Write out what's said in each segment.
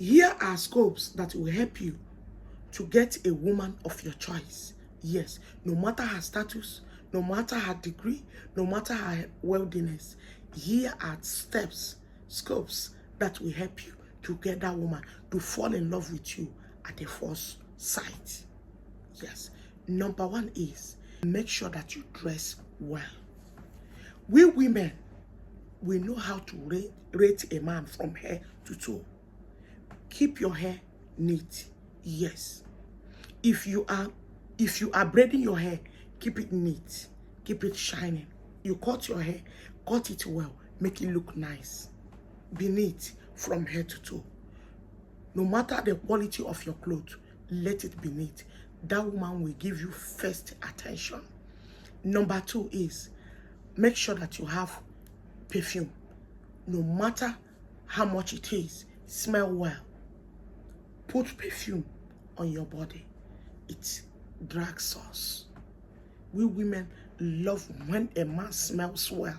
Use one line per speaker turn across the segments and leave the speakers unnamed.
Here are scopes that will help you to get a woman of your choice. Yes, no matter her status, no matter her degree, no matter her worldliness, here are steps, scopes that will help you to get that woman to fall in love with you at the first sight. Yes. Number one is make sure that you dress well. We women, we know how to rate a man from head to toe. Keep your hair neat. Yes. If you are braiding your hair, keep it neat. Keep it shining. You cut your hair, cut it well. Make it look nice. Be neat from head to toe. No matter the quality of your clothes, let it be neat. That woman will give you first attention. Number two is make sure that you have perfume. No matter how much it is, smell well. Put perfume on your body. It drags us. We women love when a man smells well,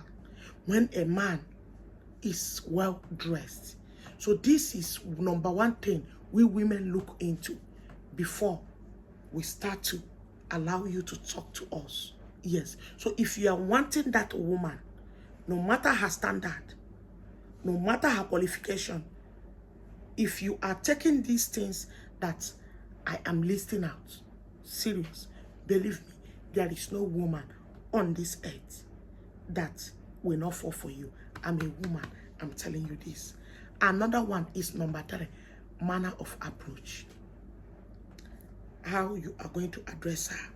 when a man is well dressed. So this is number one thing we women look into before we start to allow you to talk to us. Yes. So if you are wanting that woman, no matter her standard, no matter her qualification, if you are taking these things that I am listing out, serious, believe me, there is no woman on this earth that will not fall for you. I'm a woman, I'm telling you this. Another one is number three, manner of approach. How you are going to address her.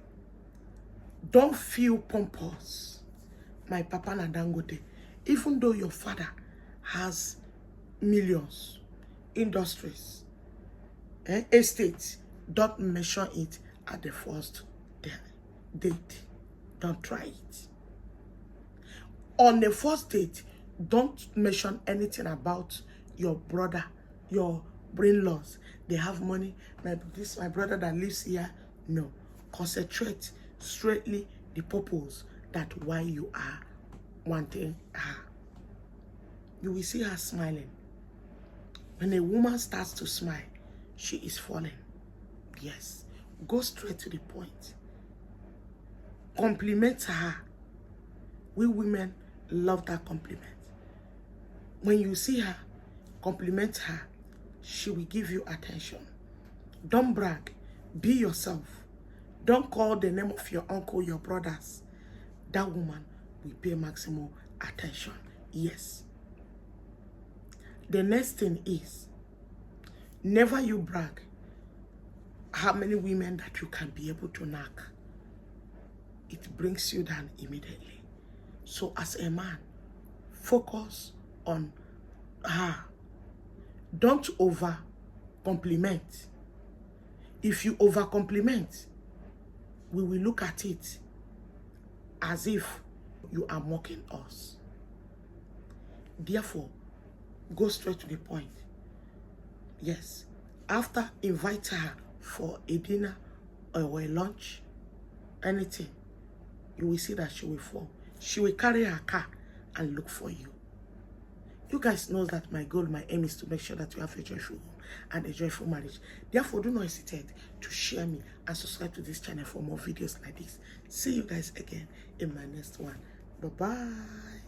Don't feel pompous. My Papa na Dangote, even though your father has millions, industries, estates, don't mention it at the first date. Don't try it. On the first date, don't mention anything about your brother, your in-laws. They have money. My brother that lives here. No. Concentrate straightly the purpose that why you are wanting her. You will see her smiling. When a woman starts to smile, she is falling. Yes. Go straight to the point. Compliment her. We women love that compliment. When you see her, compliment her. She will give you attention. Don't brag. Be yourself. Don't call the name of your uncle, your brothers. That woman will pay maximum attention. Yes. The next thing is, never you brag how many women that you can be able to knock. It brings you down immediately. So as a man, focus on her. Don't over compliment. If you over compliment, we will look at it as if you are mocking us. Therefore, go straight to the point. Yes. After invite her for a dinner or a lunch, anything, you will see that she will fall. She will carry her car and look for you. You guys know that my goal, my aim is to make sure that you have a joyful home and a joyful marriage. Therefore, do not hesitate to share me and subscribe to this channel for more videos like this. See you guys again in my next one. Bye-bye.